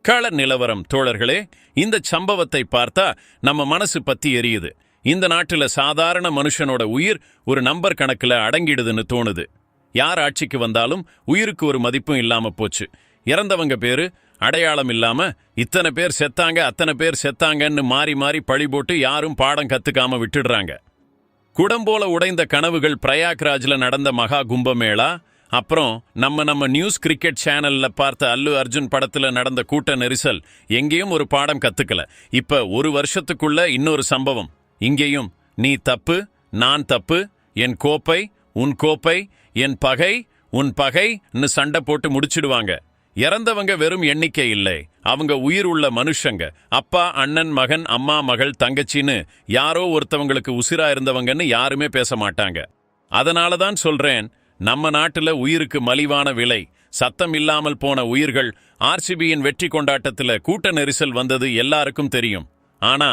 கள நிலவரம் தோழர்களே, இந்த சம்பவத்தை பார்த்தா நம்ம மனசு பத்தி எரியுது. இந்த நாட்டுல சாதாரண மனுஷனோட உயிர் ஒரு நம்பர் கணக்குல அடங்கிடுதுன்னு தோணுது. யார் ஆட்சிக்கு வந்தாலும் உயிருக்கு ஒரு மதிப்பும் இல்லாம போச்சு. இறந்தவங்க பேரு அடையாளம் இல்லாம இத்தனை பேர் செத்தாங்க அத்தனை பேர் செத்தாங்கன்னு மாறி மாறி பழி போட்டு யாரும் பாடம் கத்துக்காம விட்டுடுறாங்க. குடம்போல உடைந்த கனவுகள் பிரயாக்ராஜ்ல நடந்த மகா கும்பமேளா, அப்புறம் நம்ம நியூஸ் கிரிக்கெட் சேனல்ல பார்த்த அல்லு அர்ஜுன் படத்துல நடந்த கூட்ட நெரிசல், எங்கேயும் ஒரு பாடம் கத்துக்கல. இப்ப ஒரு வருஷத்துக்குள்ள இன்னொரு சம்பவம். இங்கேயும் நீ தப்பு நான் தப்பு, என் கோப்பை உன் கோப்பை, என் பகை உன் பகைன்னு சண்டை போட்டு முடிச்சிடுவாங்க. இறந்தவங்க வெறும் எண்ணிக்கை இல்லை, அவங்க உயிர் உள்ள மனுஷங்க. அப்பா அண்ணன் மகன் அம்மா மகள் தங்கச்சின்னு யாரோ ஒருத்தவங்களுக்கு உசிரா இருந்தவங்கன்னு யாருமே பேச மாட்டாங்க. அதனாலதான் சொல்றேன், நம்ம நாட்டுல உயிருக்கு மலிவான விலை. சத்தம் இல்லாமல் போன உயிர்கள். ஆர்சிபியின் வெற்றி கொண்டாட்டத்துல கூட்ட நெரிசல் வந்தது எல்லாருக்கும் தெரியும். ஆனா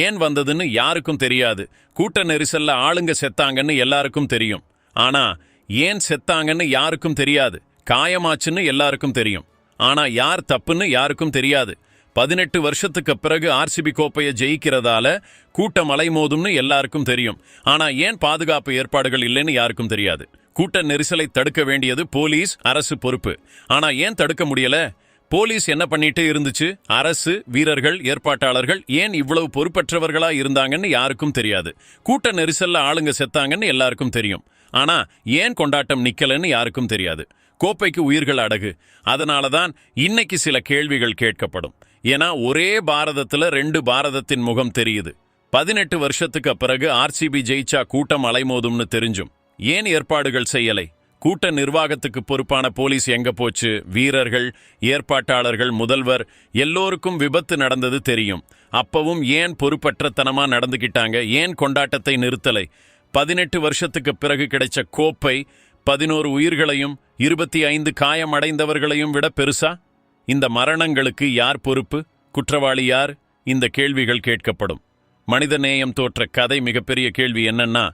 ஏன் வந்ததுன்னு யாருக்கும் தெரியாது. கூட்ட நெரிசல்ல ஆளுங்க செத்தாங்கன்னு எல்லாருக்கும் தெரியும். ஆனா ஏன் செத்தாங்கன்னு யாருக்கும் தெரியாது. காயமாச்சுன்னு எல்லாருக்கும் தெரியும். ஆனா யார் தப்புன்னு யாருக்கும் தெரியாது. 18 வருஷத்துக்கு பிறகு ஆர்சிபி கோப்பையை ஜெயிக்கிறதால கூட்டம் அலைமோதும்னு எல்லாருக்கும் தெரியும். ஆனா ஏன் பாதுகாப்பு ஏற்பாடுகள் இல்லைன்னு யாருக்கும் தெரியாது. கூட்ட நெரிசலை தடுக்க வேண்டியது போலீஸ் அரசு பொறுப்பு. ஆனா ஏன் தடுக்க முடியல? போலீஸ் என்ன பண்ணிட்டு இருந்துச்சு? அரசு வீரர்கள் ஏற்பாட்டாளர்கள் ஏன் இவ்வளவு பொறுப்பற்றவர்களா இருந்தாங்கன்னு யாருக்கும் தெரியாது. கூட்ட நெரிசல்ல ஆளுங்க செத்தாங்கன்னு எல்லாருக்கும் தெரியும். ஆனா ஏன் கொண்டாட்டம் நிக்கலன்னு யாருக்கும் தெரியாது. கோப்பைக்கு உயிர்கள் அடகு. அதனாலதான் இன்னைக்கு சில கேள்விகள் கேட்கப்படும். ஏன்னா ஒரே பாரதத்துல 2 பாரதத்தின் முகம் தெரியுது. 18 வருஷத்துக்கு பிறகு ஆர்சிபி ஜெயிச்சா கூட்டம் அலைமோதும்னு தெரிஞ்சும் ஏன் ஏற்பாடுகள் செய்யலை? கூட்ட நிர்வாகத்துக்கு பொறுப்பான போலீஸ் எங்க போச்சு? வீரர்கள் ஏற்பாட்டாளர்கள் முதல்வர் எல்லோருக்கும் விபத்து நடந்தது தெரியும். அப்பவும் ஏன் பொறுப்பற்றத்தனமா நடந்துகிட்டாங்க? ஏன் கொண்டாட்டத்தை நிறுத்தலை? 18 வருஷத்துக்கு பிறகு கிடைச்ச கோப்பை 11 உயிர்களையும் 25 காயம் அடைந்தவர்களையும் விட பெருசா? இந்த மரணங்களுக்கு யார் பொறுப்பு? குற்றவாளி யார்? இந்த கேள்விகள் கேட்கப்படும். மனிதநேயம் தோற்ற கதை மிகப்பெரிய கேள்வி என்னன்னா,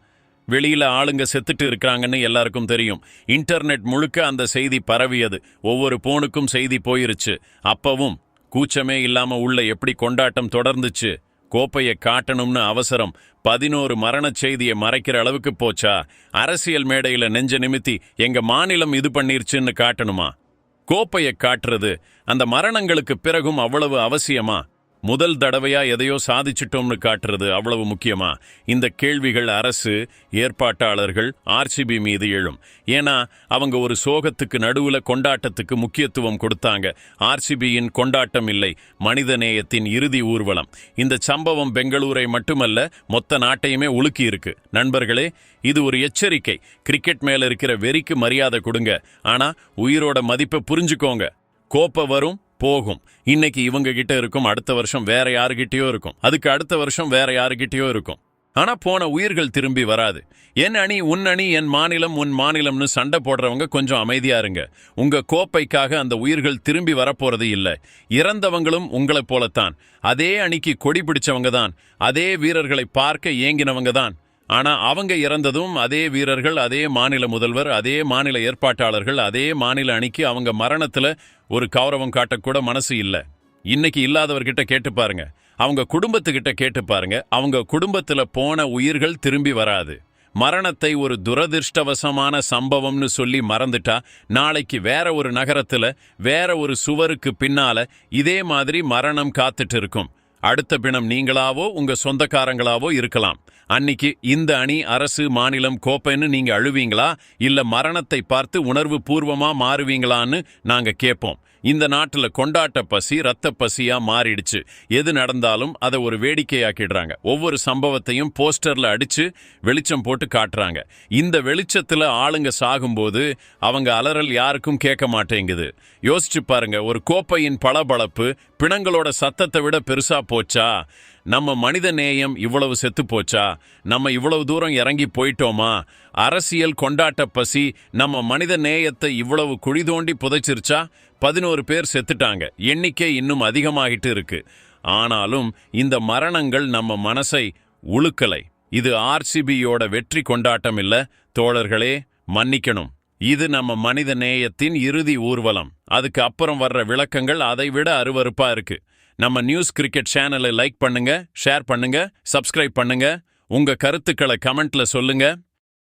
வெளியில ஆளுங்க செத்துட்டு இருக்காங்கன்னு எல்லாருக்கும் தெரியும். இன்டர்நெட் முழுக்க அந்த செய்தி பரவியது. ஒவ்வொரு போனுக்கும் செய்தி போயிருச்சு. அப்பவும் கூச்சமே இல்லாம உள்ள எப்படி கொண்டாட்டம் தொடர்ந்துச்சு? கோப்பையை காட்டணும்னு அவசரம் 11 மரணச் செய்தியை மறைக்கிற அளவுக்கு போச்சா? அரசியல் மேடையில நெஞ்ச நிமித்தி எங்க மாநிலம் இது பண்ணிருச்சுன்னு காட்டணுமா? கோப்பையை காட்டுறது அந்த மரணங்களுக்கு பிறகும் அவ்வளவு அவசியமா? முதல் தடவையா எதையோ சாதிச்சிட்டோம்னு காட்டுறது அவ்வளவு முக்கியமா? இந்த கேள்விகள் அரசு ஏற்பாட்டாளர்கள் ஆர்சிபி மீது எழும். ஏன்னா அவங்க ஒரு சோகத்துக்கு நடுவுல கொண்டாட்டத்துக்கு முக்கியத்துவம் கொடுத்தாங்க. ஆர்சிபியின் கொண்டாட்டம் இல்லை, மனிதநேயத்தின் இறுதி ஊர்வலம். இந்த சம்பவம் பெங்களூரை மட்டுமல்ல மொத்த நாட்டையுமே உலுக்கி இருக்கு. நண்பர்களே, இது ஒரு எச்சரிக்கை. கிரிக்கெட் மேல இருக்கிற வெறிக்கு மரியாதை கொடுங்க. ஆனா உயிரோட மதிப்பை புரிஞ்சுக்கோங்க. கோப்பை வரும் போகும். இன்னைக்கு இவங்க கிட்ட இருக்கும், அடுத்த வருஷம் வேற யாருகிட்டயோ இருக்கும், அதுக்கு அடுத்த வருஷம் வேற யாருகிட்டயோ இருக்கும். ஆனா போன உயிர்கள் திரும்பி வராது. என் அணி உன் அணி, என் மாநிலம் உன் மாநிலம்னு சண்டை போடுறவங்க கொஞ்சம் அமைதியா இருங்க. உங்க கோப்பைக்காக அந்த உயிர்கள் திரும்பி வரப்போறது இல்லை. இறந்தவங்களும் உங்களை போலத்தான். அதே அணிக்கு கொடி பிடிச்சவங்க தான், அதே வீரர்களை பார்க்க ஏங்கினவங்க தான். ஆனா அவங்க இறந்ததும் அதே வீரர்கள், அதே மாநில முதல்வர், அதே மாநில ஏற்பாட்டாளர்கள், அதே மாநில அணிக்கு அவங்க மரணத்துல ஒரு கௌரவம் காட்டக்கூட மனசு இல்லை. இன்னைக்கு இல்லாதவர்கிட்ட கேட்டு பாருங்க, அவங்க குடும்பத்துக்கிட்ட கேட்டு பாருங்க. அவங்க குடும்பத்துல போன உயிர்கள் திரும்பி வராது. மரணத்தை ஒரு துரதிர்ஷ்டவசமான சம்பவம்னு சொல்லி மறந்துட்டா, நாளைக்கு வேற ஒரு நகரத்துல வேற ஒரு சுவருக்கு பின்னால இதே மாதிரி மரணம் காத்துட்டு இருக்கும். அடுத்த பிணம் நீங்களாவோ உங்க சொந்தக்காரங்களாவோ இருக்கலாம். அன்னைக்கு இந்த அணி அரசு மாநிலம் கோப்பைன்னு நீங்க அழுவீங்களா? இல்ல மரணத்தை பார்த்து உணர்வு பூர்வமா மாறுவீங்களான்னு நாங்க கேட்போம். இந்த நாட்டுல கொண்டாட்ட பசி ரத்த பசியா மாறிடுச்சு. எது நடந்தாலும் அதை ஒரு வேடிக்கையாக்கிடுறாங்க. ஒவ்வொரு சம்பவத்தையும் போஸ்டர்ல அடிச்சு வெளிச்சம் போட்டு காட்டுறாங்க. இந்த வெளிச்சத்துல ஆளுங்க சாகும்போது அவங்க அலறல் யாருக்கும் கேட்க மாட்டேங்குது. யோசிச்சு பாருங்க, ஒரு கோப்பையின் பளபளப்பு பிணங்களோட சத்தத்தை விட பெருசா போச்சா? நம்ம மனித நேயம் இவ்வளவு செத்து போச்சா? நம்ம இவ்வளவு தூரம் இறங்கி போயிட்டோமா? அரசியல் கொண்டாட்ட பசி நம்ம மனித நேயத்தை இவ்வளவு குழி தோண்டி புதைச்சிருச்சா? 11 பேர் செத்துட்டாங்க. எண்ணிக்கை இன்னும் அதிகமாகிட்டு இருக்கு. ஆனாலும் இந்த மரணங்கள் நம்ம மனசை உழுக்கலை. இது ஆர்சிபியோட வெற்றி கொண்டாட்டம் இல்ல. தோழர்களே, மன்னிக்கணும். இது நம்ம மனித நேயத்தின் இறுதி ஊர்வலம். அதுக்கு அப்புறம் வர்ற விளக்கங்கள் அதை விட அருவருப்பா இருக்கு. நம்ம நியூஸ் கிரிக்கெட் சேனலை லைக் பண்ணுங்க, ஷேர் பண்ணுங்க, சப்ஸ்கிரைப் பண்ணுங்க. உங்க கருத்துக்களை கமெண்ட்ல சொல்லுங்க.